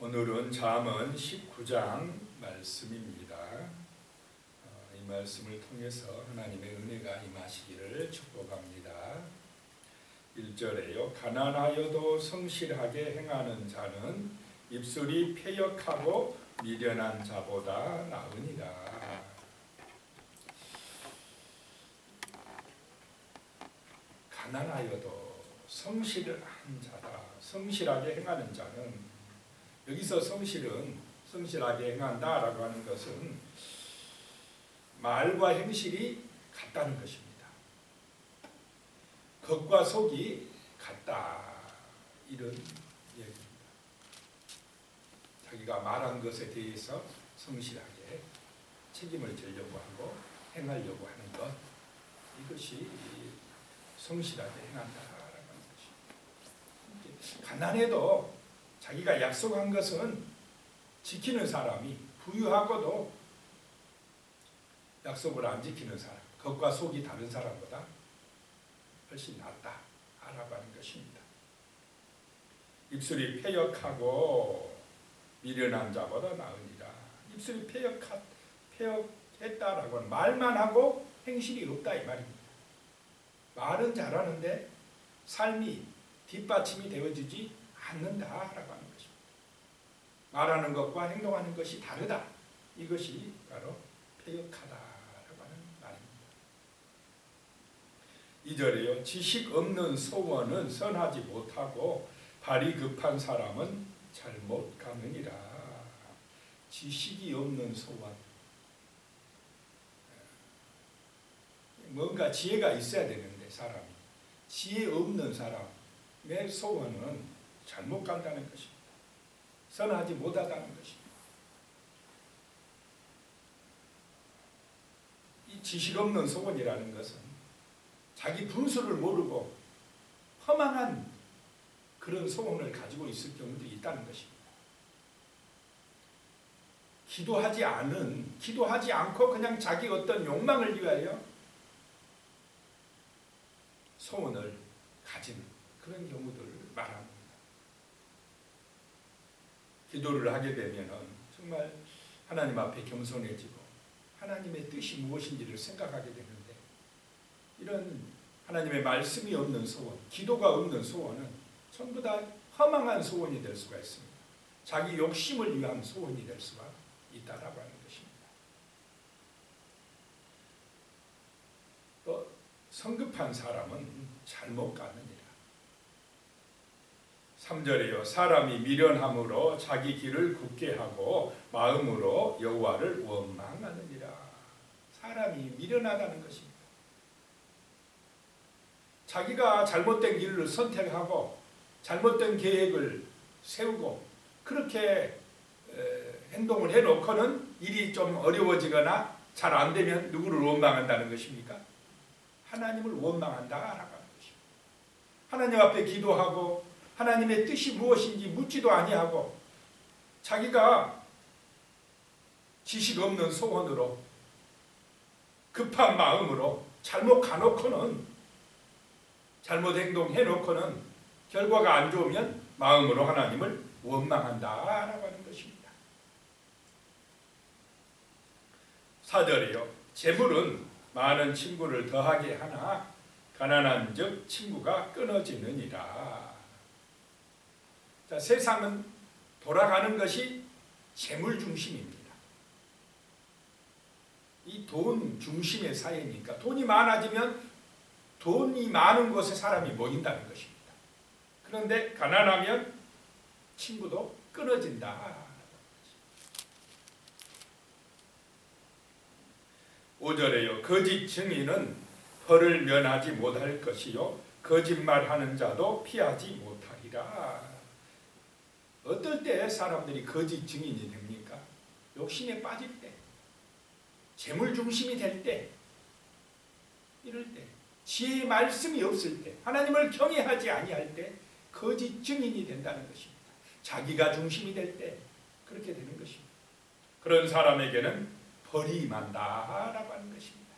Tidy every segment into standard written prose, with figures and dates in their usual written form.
오늘은 잠언 19장 말씀입니다. 이 말씀을 통해서 하나님의 은혜가 임하시기를 축복합니다. 1절에요. 가난하여도 성실하게 행하는 자는 입술이 패역하고 미련한 자보다 나으니라. 가난하여도 성실한 자다. 성실하게 행하는 자는, 여기서 성실하게 행한다라고 하는 것은 말과 행실이 같다는 것입니다. 겉과 속이 같다, 이런 얘기입니다. 자기가 말한 것에 대해서 성실하게 책임을 지려고 하고 행하려고 하는 것, 이것이 성실하게 행한다라고 하는 것입니다. 가난해도 자기가 약속한 것은 지키는 사람이, 부유하고도 약속을 안 지키는 사람, 겉과 속이 다른 사람보다 훨씬 낫다라고 하는 것입니다. 입술이 패역하고 미련한 자보다 나으니라. 입술이 패역했다라고 하는, 말만 하고 행실이 없다 이 말입니다. 말은 잘하는데 삶이 뒷받침이 되어지지 않는다라고 하는 것입니다. 말하는 것과 행동하는 것이 다르다. 이것이 바로 패역하다라고 하는 말입니다. 2절에요. 지식 없는 소원은 선하지 못하고 발이 급한 사람은 잘못 가느니라. 지식이 없는 소원, 뭔가 지혜가 있어야 되는데 사람이 지혜 없는 사람의 소원은 잘못 간다는 것입니다. 선하지 못하다는 것입니다. 이 지식 없는 소원이라는 것은 자기 분수를 모르고 허망한 그런 소원을 가지고 있을 경우도 있다는 것입니다. 기도하지 않고 그냥 자기 어떤 욕망을 위하여 소원을 가진 그런 경우들을 말합니다. 기도를 하게 되면 정말 하나님 앞에 겸손해지고 하나님의 뜻이 무엇인지를 생각하게 되는데, 이런 하나님의 말씀이 없는 소원, 기도가 없는 소원은 전부 다 허망한 소원이 될 수가 있습니다. 자기 욕심을 위한 소원이 될 수가 있다라고 하는 것입니다. 또 성급한 사람은 잘못 가느니라. 3절에요. 사람이 미련함으로 자기 길을 굳게 하고 마음으로 여호와를 원망하느니라. 사람이 미련하다는 것입니다. 자기가 잘못된 길을 선택하고 잘못된 계획을 세우고 그렇게 행동을 해놓고는 일이 좀 어려워지거나 잘 안 되면 누구를 원망한다는 것입니까? 하나님을 원망한다라고 하는 것입니다. 하나님 앞에 기도하고 하나님의 뜻이 무엇인지 묻지도 아니하고 자기가 지식 없는 소원으로 급한 마음으로 잘못 가놓고는, 잘못 행동해놓고는 결과가 안 좋으면 마음으로 하나님을 원망한다라고 하는 것입니다. 4절이요. 재물은 많은 친구를 더하게 하나 가난한 즉 친구가 끊어지느니라. 자, 세상은 돌아가는 것이 재물 중심입니다. 이 돈 중심의 사회니까 돈이 많아지면 돈이 많은 곳에 사람이 모인다는 것입니다. 그런데 가난하면 친구도 끊어진다. 5절에요. 거짓 증인은 벌을 면하지 못할 것이요 거짓말하는 자도 피하지 못하리라. 어떨 때 사람들이 거짓 증인이 됩니까? 욕심에 빠질 때, 재물 중심이 될 때, 이럴 때, 지혜의 말씀이 없을 때, 하나님을 경외하지 아니할 때 거짓 증인이 된다는 것입니다. 자기가 중심이 될 때 그렇게 되는 것입니다. 그런 사람에게는 벌이 임한다라고 하는 것입니다.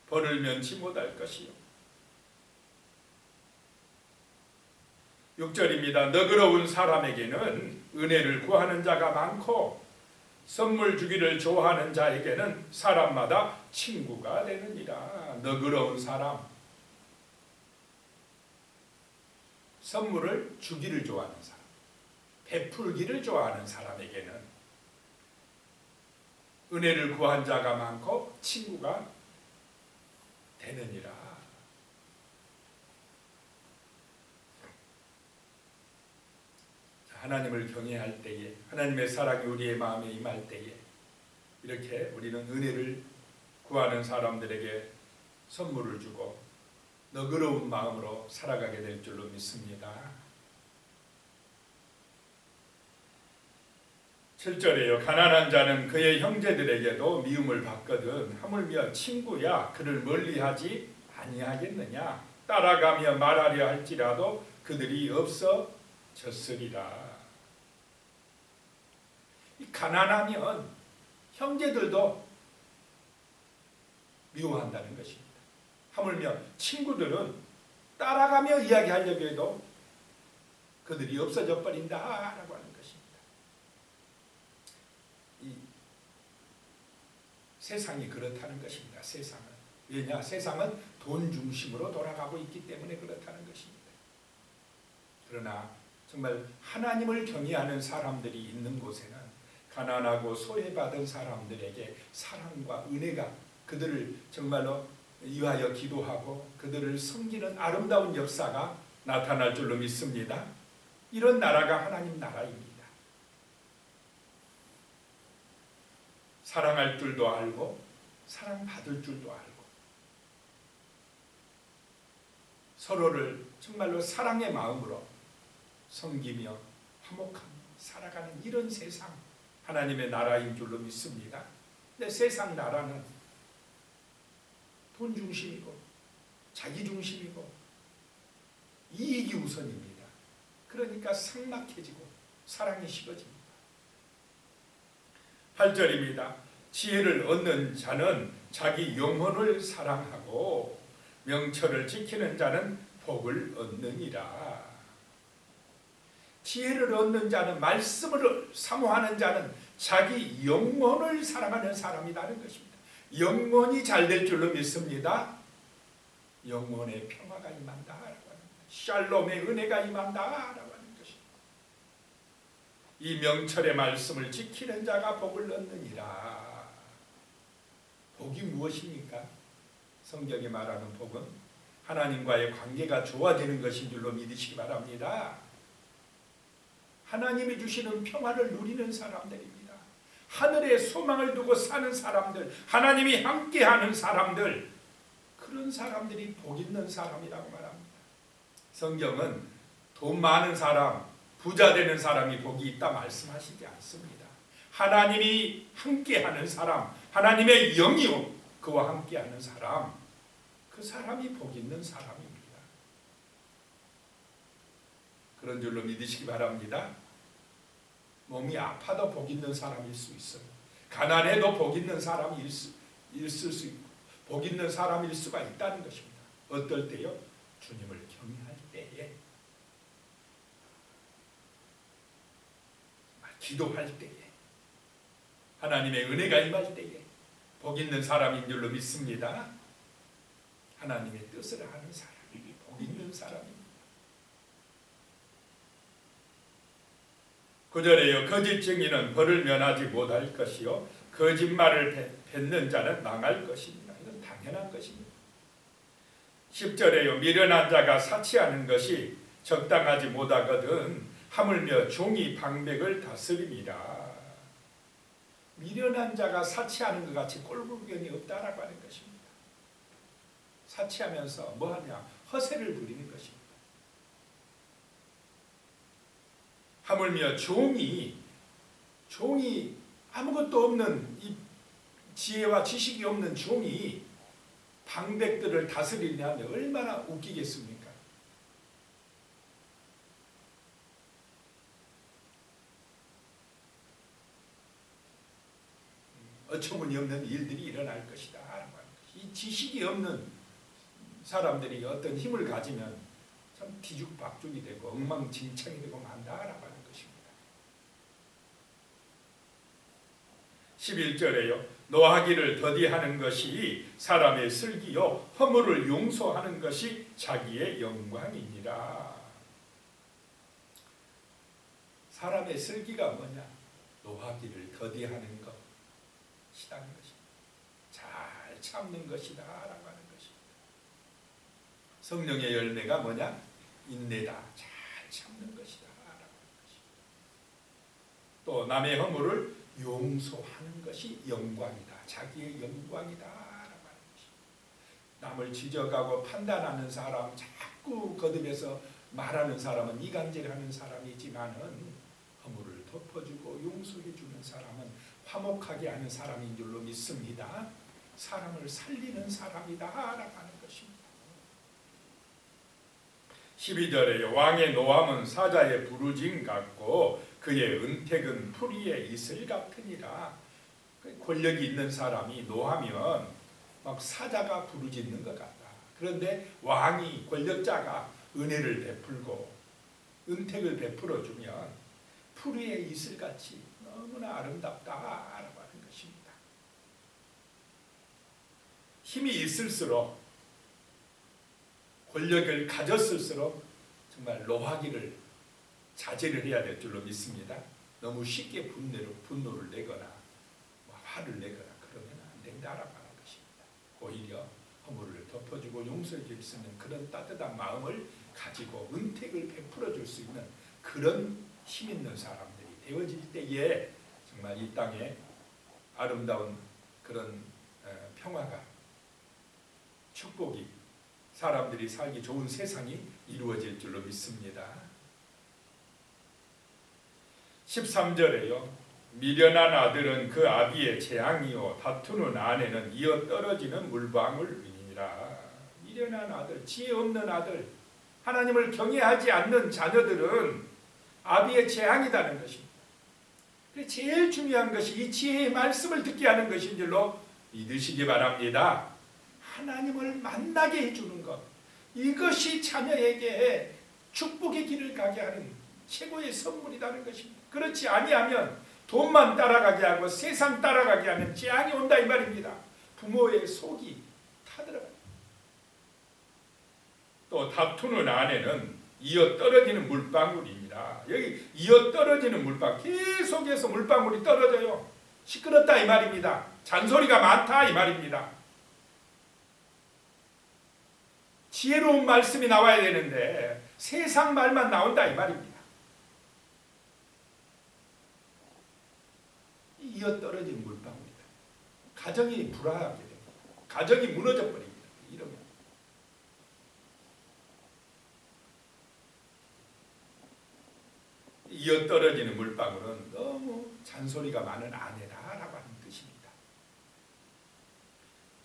벌을 면치 못할 것이요 6절입니다. 너그러운 사람에게는 은혜를 구하는 자가 많고 선물 주기를 좋아하는 자에게는 사람마다 친구가 되느니라. 너그러운 사람, 선물을 주기를 좋아하는 사람, 베풀기를 좋아하는 사람에게는 은혜를 구한 자가 많고 친구가 되느니라. 하나님을 경외할 때에, 하나님의 사랑이 우리의 마음에 임할 때에 이렇게 우리는 은혜를 구하는 사람들에게 선물을 주고 너그러운 마음으로 살아가게 될 줄로 믿습니다. 7절에요. 가난한 자는 그의 형제들에게도 미움을 받거든 하물며 친구야 그를 멀리하지 아니하겠느냐. 따라가며 말하려 할지라도 그들이 없어졌으리라. 가난하면 형제들도 미워한다는 것입니다. 하물며 친구들은 따라가며 이야기하려고 해도 그들이 없어져 버린다라고 하는 것입니다. 이 세상이 그렇다는 것입니다. 세상은. 왜냐? 세상은 돈 중심으로 돌아가고 있기 때문에 그렇다는 것입니다. 그러나 정말 하나님을 경외하는 사람들이 있는 곳에는 가난하고 소외받은 사람들에게 사랑과 은혜가 그들을 정말로 위하여 기도하고 그들을 섬기는 아름다운 역사가 나타날 줄로 믿습니다. 이런 나라가 하나님 나라입니다. 사랑할 줄도 알고 사랑받을 줄도 알고 서로를 정말로 사랑의 마음으로 섬기며 화목하며 살아가는 이런 세상, 하나님의 나라인 줄로 믿습니다. 근데 세상 나라는 돈 중심이고 자기 중심이고 이익이 우선입니다. 그러니까 삭막해지고 사랑이 식어집니다. 8절입니다. 지혜를 얻는 자는 자기 영혼을 사랑하고 명철을 지키는 자는 복을 얻느니라. 지혜를 얻는 자는, 말씀을 사모하는 자는 자기 영혼을 사랑하는 사람이라는 것입니다. 영혼이 잘 될 줄로 믿습니다. 영혼의 평화가 임한다라고 하는 것, 샬롬의 은혜가 임한다라고 하는 것입니다. 이 명철의 말씀을 지키는 자가 복을 얻느니라. 복이 무엇입니까? 성경이 말하는 복은 하나님과의 관계가 좋아지는 것인 줄로 믿으시기 바랍니다. 하나님이 주시는 평화를 누리는 사람들입니다. 하늘에 소망을 두고 사는 사람들, 하나님이 함께하는 사람들, 그런 사람들이 복 있는 사람이라고 말합니다. 성경은 돈 많은 사람, 부자 되는 사람이 복이 있다 말씀하시지 않습니다. 하나님이 함께하는 사람, 하나님의 영이요 그와 함께하는 사람, 그 사람이 복 있는 사람입니다. 그런 줄로 믿으시기 바랍니다. 몸이 아파도 복 있는 사람일 수 있어요. 가난해도 복 있는 사람이 있을 수 있고 복 있는 사람일 수가 있다는 것입니다. 어떨 때요? 주님을 경외할 때에, 기도할 때에, 하나님의 은혜가 임할 때에 복 있는 사람인 줄로 믿습니다. 하나님의 뜻을 아는 사람이 복 있는 사람입니다. 9절에요. 거짓 증인은 벌을 면하지 못할 것이요 거짓말을 뱉는 자는 망할 것입니다. 이건 당연한 것입니다. 10절에요. 미련한 자가 사치하는 것이 적당하지 못하거든 하물며 종이 방백을 다스립니다. 미련한 자가 사치하는 것 같이 꼴불견이 없다라고 하는 것입니다. 사치하면서 뭐하냐? 허세를 부리는 것입니다. 하물며 종이 아무것도 없는 이 지혜와 지식이 없는 종이 방백들을 다스리냐면 얼마나 웃기겠습니까? 어처구니없는 일들이 일어날 것이다. 이 지식이 없는 사람들이 어떤 힘을 가지면 참 뒤죽박죽이 되고 엉망진창이 되고 만다라고 하는 것입니다. 11절에요. 노하기를 더디하는 것이 사람의 슬기요 허물을 용서하는 것이 자기의 영광이니라. 사람의 슬기가 뭐냐? 노하기를 더디하는 것이라는 것입니다. 잘 참는 것이다 라고 하는 것입니다. 성령의 열매가 뭐냐? 인내다. 잘 참는 것이다 라고 하는 것입니다. 또 남의 허물을 용서하는 것이 영광이다. 자기의 영광이다 라고 하는 것입니다. 남을 지적하고 판단하는 사람, 자꾸 거듭해서 말하는 사람은 이간질하는 사람이지만은 허물을 덮어주고 용서해주는 사람은 화목하게 하는 사람인 줄로 믿습니다. 사람을 살리는 사람이다 라고 하는 것입니다. 12절에 왕의 노함은 사자의 부르짐 같고 그의 은택은 풀이의 이슬 같으니라. 권력이 있는 사람이 노하면 막 사자가 부르짖는 것 같다. 그런데 왕이, 권력자가 은혜를 베풀고 은택을 베풀어 주면 풀이의 이슬같이 너무나 아름답다라고 하는 것입니다. 힘이 있을수록, 권력을 가졌을수록 정말 노하기를 자제를 해야 될 줄로 믿습니다. 너무 쉽게 분노를 내거나 화를 내거나 그러면 안 된다라고 하는 것입니다. 오히려 허물을 덮어주고 용서해 줄 수 있는 그런 따뜻한 마음을 가지고 은택을 베풀어 줄 수 있는 그런 힘 있는 사람들이 되어질 때에 정말 이 땅에 아름다운 그런 평화가, 축복이, 사람들이 살기 좋은 세상이 이루어질 줄로 믿습니다. 13절에요. 미련한 아들은 그 아비의 재앙이요 다투는 아내는 이어 떨어지는 물방울이니라. 미련한 아들, 지혜 없는 아들, 하나님을 경외하지 않는 자녀들은 아비의 재앙이라는 것입니다. 제일 중요한 것이 이 지혜의 말씀을 듣게 하는 것인 줄로 믿으시기 바랍니다. 하나님을 만나게 해주는 것, 이것이 자녀에게 축복의 길을 가게 하는 최고의 선물이라는 것입니다. 그렇지 아니하면 돈만 따라가게 하고 세상 따라가게 하면 재앙이 온다 이 말입니다. 부모의 속이 타들어가요. 또 다투는 아내는 이어 떨어지는 물방울입니다. 여기 이어 떨어지는 물방울, 계속해서 물방울이 떨어져요. 시끄럽다 이 말입니다. 잔소리가 많다 이 말입니다. 지혜로운 말씀이 나와야 되는데 세상 말만 나온다 이 말입니다. 이어 떨어진 물방울이다. 가정이 불화하게 됩니다. 가정이 무너져 버립니다. 이러면 이어 떨어지는 물방울은 너무 잔소리가 많은 아내다라고 하는 뜻입니다.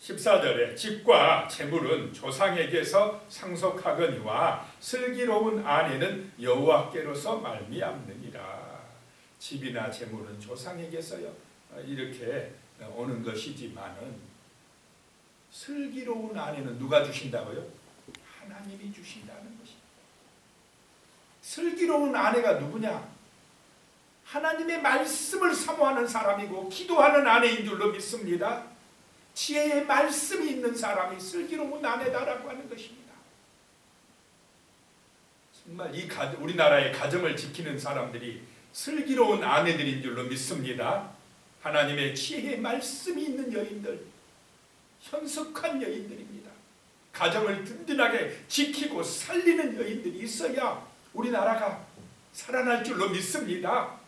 14절에 집과 재물은 조상에게서 상속하거니와 슬기로운 아내는 여호와께로서 말미암느니라. 집이나 재물은 조상에게서요 이렇게 오는 것이지만은 슬기로운 아내는 누가 주신다고요? 하나님이 주신다는 것입니다. 슬기로운 아내가 누구냐? 하나님의 말씀을 사모하는 사람이고 기도하는 아내인 줄로 믿습니다. 지혜의 말씀이 있는 사람이 슬기로운 아내다라고 하는 것입니다. 정말 우리나라의 가정을 지키는 사람들이 슬기로운 아내들인 줄로 믿습니다. 하나님의 지혜의 말씀이 있는 여인들, 현숙한 여인들입니다. 가정을 든든하게 지키고 살리는 여인들이 있어야 우리나라가 살아날 줄로 믿습니다.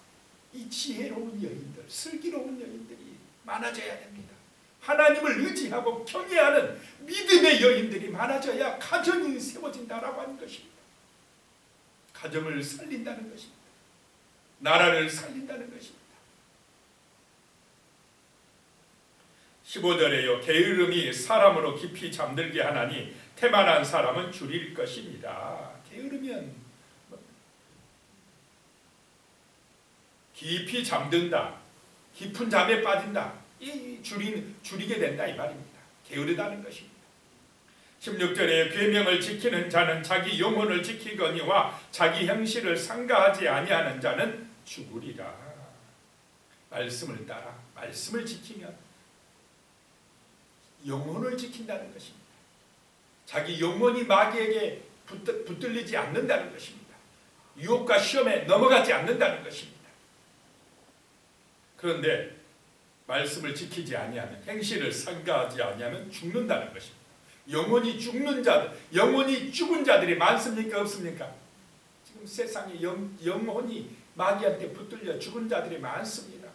이 지혜로운 여인들, 슬기로운 여인들이 많아져야 됩니다. 하나님을 의지하고 경외하는 믿음의 여인들이 많아져야 가정이 세워진다라고 하는 것입니다. 가정을 살린다는 것입니다. 나라를 살린다는 것입니다. 15절에요. 게으름이 사람으로 깊이 잠들게 하나니 태만한 사람은 줄일 것입니다. 게으르면 깊이 잠든다, 깊은 잠에 빠진다, 줄이게 된다 이 말입니다. 게으르다는 것입니다. 16절에 계명을 지키는 자는 자기 영혼을 지키거니와 자기 형실을 상가하지 아니하는 자는 죽으리라. 말씀을 따라 말씀을 지키면 영혼을 지킨다는 것입니다. 자기 영혼이 마귀에게 붙들리지 않는다는 것입니다. 유혹과 시험에 넘어가지 않는다는 것입니다. 그런데 말씀을 지키지 아니하면, 행실을 삼가하지 아니하면 죽는다는 것입니다. 영혼이 죽는 자들, 영혼이 죽은 자들이 많습니까? 없습니까? 지금 세상에 영혼이 마귀한테 붙들려 죽은 자들이 많습니다.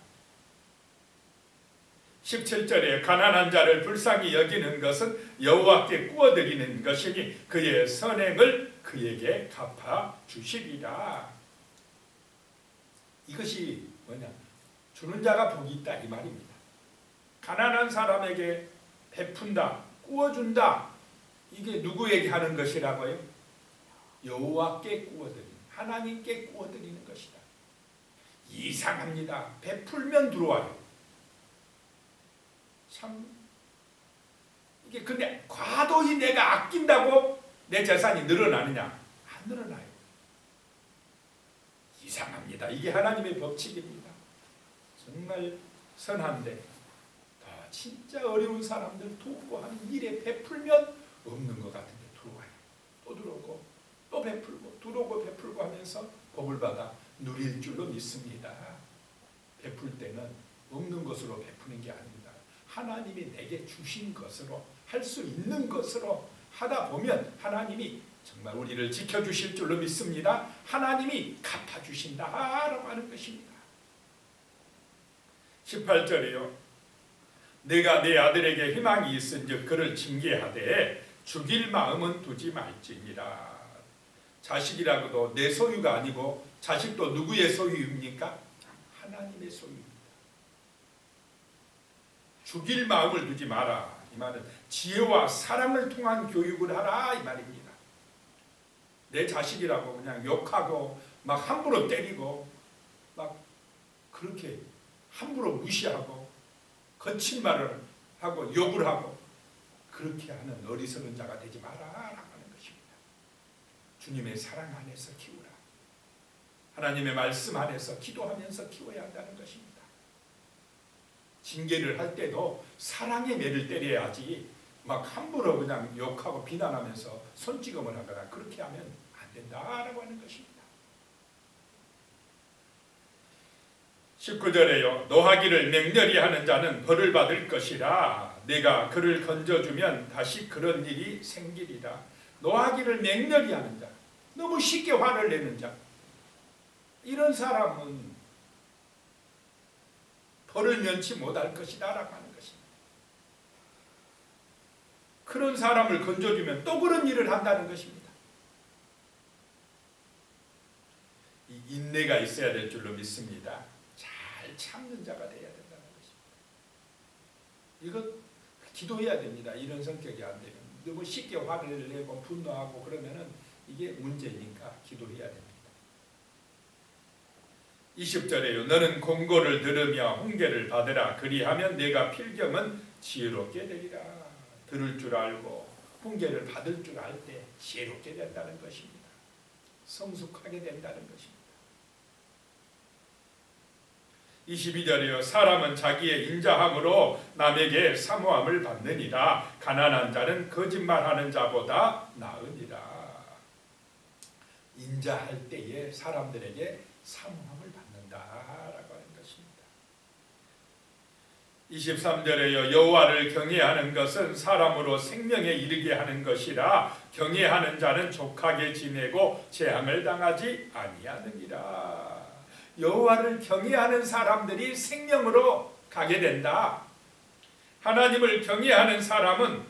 17절에 가난한 자를 불쌍히 여기는 것은 여호와께 구워드리는 것이니 그의 선행을 그에게 갚아주시리라. 이것이 뭐냐? 주는 자가 복이 있다 이 말입니다. 가난한 사람에게 베푼다, 구워준다. 이게 누구에게 하는 것이라고요? 여호와께 구워드리는, 하나님께 구워드리는 것이다. 이상합니다. 베풀면 들어와요. 참 이게 근데 과도히 내가 아낀다고 내 재산이 늘어나느냐? 안 늘어나요. 이상합니다. 이게 하나님의 법칙입니다. 정말 선한데 진짜 어려운 사람들 돕고 하는 일에 베풀면 없는 것 같은데 들어와요. 또 들어오고 또 베풀고 들어오고 베풀고 하면서 복을 받아 누릴 줄로 믿습니다. 베풀 때는 없는 것으로 베푸는 게 아닙니다. 하나님이 내게 주신 것으로, 할 수 있는 것으로 하다 보면 하나님이 정말 우리를 지켜주실 줄로 믿습니다. 하나님이 갚아주신다라고 하는 것입니다. 18절이요. 내가 내 아들에게 희망이 있은즉 그를 징계하되 죽일 마음은 두지 말지니라. 자식이라고도 내 소유가 아니고 자식도 누구의 소유입니까? 하나님의 소유입니다. 죽일 마음을 두지 마라. 이 말은 지혜와 사랑을 통한 교육을 하라 이 말입니다. 내 자식이라고 그냥 욕하고 막 함부로 때리고 막 그렇게 함부로 무시하고 거친 말을 하고 욕을 하고 그렇게 하는 어리석은 자가 되지 마라라고 하는 것입니다. 주님의 사랑 안에서 키우라. 하나님의 말씀 안에서 기도하면서 키워야 한다는 것입니다. 징계를 할 때도 사랑의 매를 때려야지 막 함부로 그냥 욕하고 비난하면서 손찌검을 하거나 그렇게 하면 안 된다라고 하는 것입니다. 19절에요. 노하기를 맹렬히 하는 자는 벌을 받을 것이라. 내가 그를 건져주면 다시 그런 일이 생기리라. 노하기를 맹렬히 하는 자, 너무 쉽게 화를 내는 자, 이런 사람은 벌을 면치 못할 것이다 라고 하는 것입니다. 그런 사람을 건져주면 또 그런 일을 한다는 것입니다. 이 인내가 있어야 될 줄로 믿습니다. 잘 참는 자가 되어야 된다는 것입니다. 이거 기도해야 됩니다. 이런 성격이 안 되면 너무 쉽게 화를 내고 분노하고 그러면은 이게 문제니까 기도해야 됩니다. 20절에요. 너는 공고를 들으며 훈계를 받으라. 그리하면 내가 필경은 지혜롭게 되리라. 들을 줄 알고 훈계를 받을 줄 알 때 지혜롭게 된다는 것입니다. 성숙하게 된다는 것입니다. 22절이요. 사람은 자기의 인자함으로 남에게 사모함을 받느니라. 가난한 자는 거짓말하는 자보다 나으니라. 인자할 때에 사람들에게 사모함을 받는다라고 하는 것입니다. 23절에요. 여호와를 경외하는 것은 사람으로 생명에 이르게 하는 것이라. 경외하는 자는 족하게 지내고 재앙을 당하지 아니하느니라. 여호와를 경외하는 사람들이 생명으로 가게 된다. 하나님을 경외하는 사람은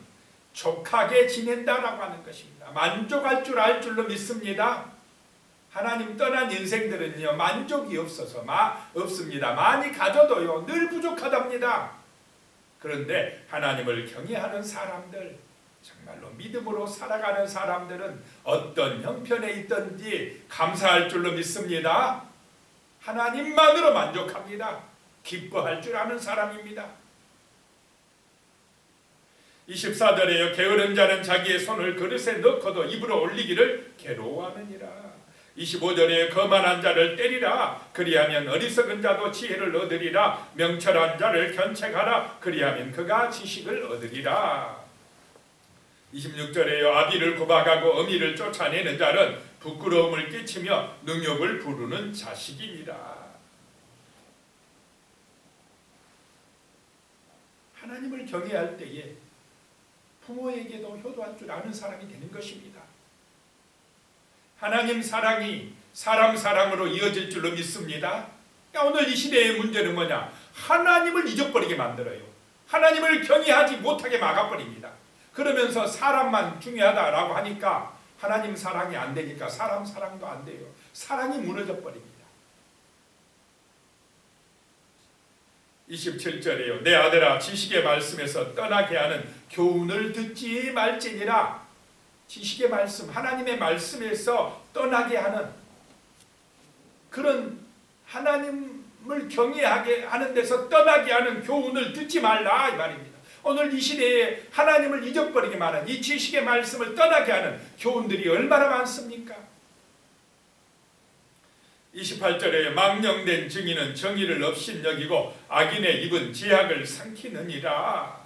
족하게 지낸다라고 하는 것입니다. 만족할 줄 알 줄로 믿습니다. 하나님 떠난 인생들은요 만족이 없어서 없습니다. 많이 가져도요 늘 부족하답니다. 그런데 하나님을 경외하는 사람들, 정말로 믿음으로 살아가는 사람들은 어떤 형편에 있든지 감사할 줄로 믿습니다. 하나님만으로 만족합니다. 기뻐할 줄 아는 사람입니다. 24절에요. 게으른 자는 자기의 손을 그릇에 넣고도 입으로 올리기를 괴로워하느니라. 25절에 거만한 자를 때리라. 그리하면 어리석은 자도 지혜를 얻으리라. 명철한 자를 견책하라. 그리하면 그가 지식을 얻으리라. 26절에요. 아비를 구박하고 어미를 쫓아내는 자는 부끄러움을 끼치며 능욕을 부르는 자식이니라. 하나님을 경외할 때에 부모에게도 효도할 줄 아는 사람이 되는 것입니다. 하나님 사랑이 사람 사랑으로 이어질 줄로 믿습니다. 오늘 이 시대의 문제는 뭐냐? 하나님을 잊어버리게 만들어요. 하나님을 경외하지 못하게 막아버립니다. 그러면서 사람만 중요하다라고 하니까 하나님 사랑이 안 되니까 사람 사랑도 안 돼요. 사랑이 무너져 버립니다. 27절에요. 내 아들아 지식의 말씀에서 떠나게 하는 교훈을 듣지 말지니라. 지식의 말씀, 하나님의 말씀에서 떠나게 하는 그런 하나님을 경외하게 하는 데서 떠나게 하는 교훈을 듣지 말라 이 말입니다. 오늘 이 시대에 하나님을 잊어버리게 하는 이 지식의 말씀을 떠나게 하는 교훈들이 얼마나 많습니까? 28절에 망령된 증인은 정의를 업신여기고 악인의 입은 제약을 삼키느니라.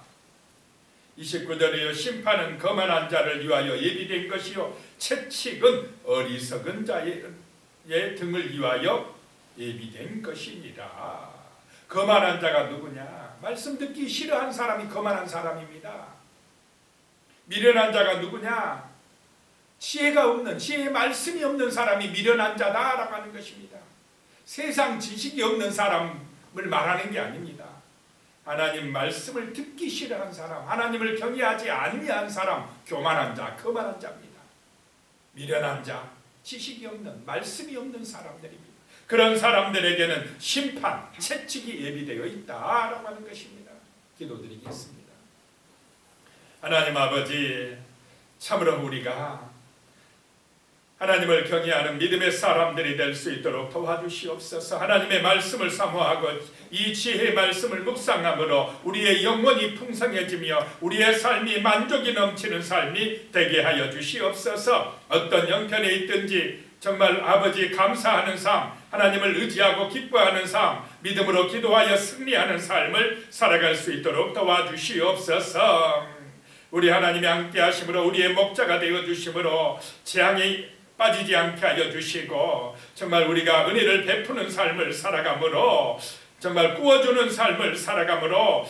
29절에요. 심판은 거만한 자를 위하여 예비된 것이요 채찍은 어리석은 자의 등을 위하여 예비된 것이니라. 거만한 자가 누구냐? 말씀 듣기 싫어한 사람이 거만한 사람입니다. 미련한 자가 누구냐? 지혜가 없는, 지혜의 말씀이 없는 사람이 미련한 자다라고 하는 것입니다. 세상 지식이 없는 사람을 말하는 게 아닙니다. 하나님 말씀을 듣기 싫어한 사람, 하나님을 경외하지 아니한 사람, 교만한 자, 거만한 자입니다. 미련한 자, 지식이 없는, 말씀이 없는 사람들입니다. 그런 사람들에게는 심판, 채찍이 예비되어 있다라고 하는 것입니다. 기도드리겠습니다. 하나님 아버지, 참으로 우리가 하나님을 경외하는 믿음의 사람들이 될 수 있도록 도와주시옵소서. 하나님의 말씀을 사모하고 이 지혜의 말씀을 묵상함으로 우리의 영혼이 풍성해지며 우리의 삶이 만족이 넘치는 삶이 되게 하여 주시옵소서. 어떤 형편에 있든지 정말 아버지 감사하는 삶, 하나님을 의지하고 기뻐하는 삶, 믿음으로 기도하여 승리하는 삶을 살아갈 수 있도록 도와주시옵소서. 우리 하나님이 함께 하심으로 우리의 목자가 되어 주심으로 재앙에 빠지지 않게 하여 주시고 정말 우리가 은혜를 베푸는 삶을 살아감으로 정말 구워주는 삶을 살아감으로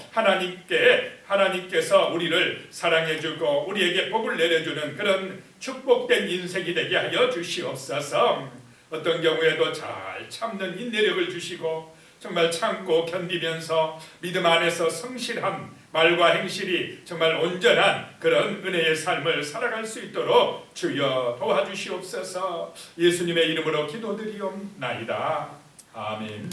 하나님께서 우리를 사랑해주고 우리에게 복을 내려주는 그런 축복된 인생이 되게 하여 주시옵소서. 어떤 경우에도 잘 참는 인내력을 주시고 정말 참고 견디면서 믿음 안에서 성실한 말과 행실이 정말 온전한 그런 은혜의 삶을 살아갈 수 있도록 주여 도와주시옵소서. 예수님의 이름으로 기도드리옵나이다. 아멘.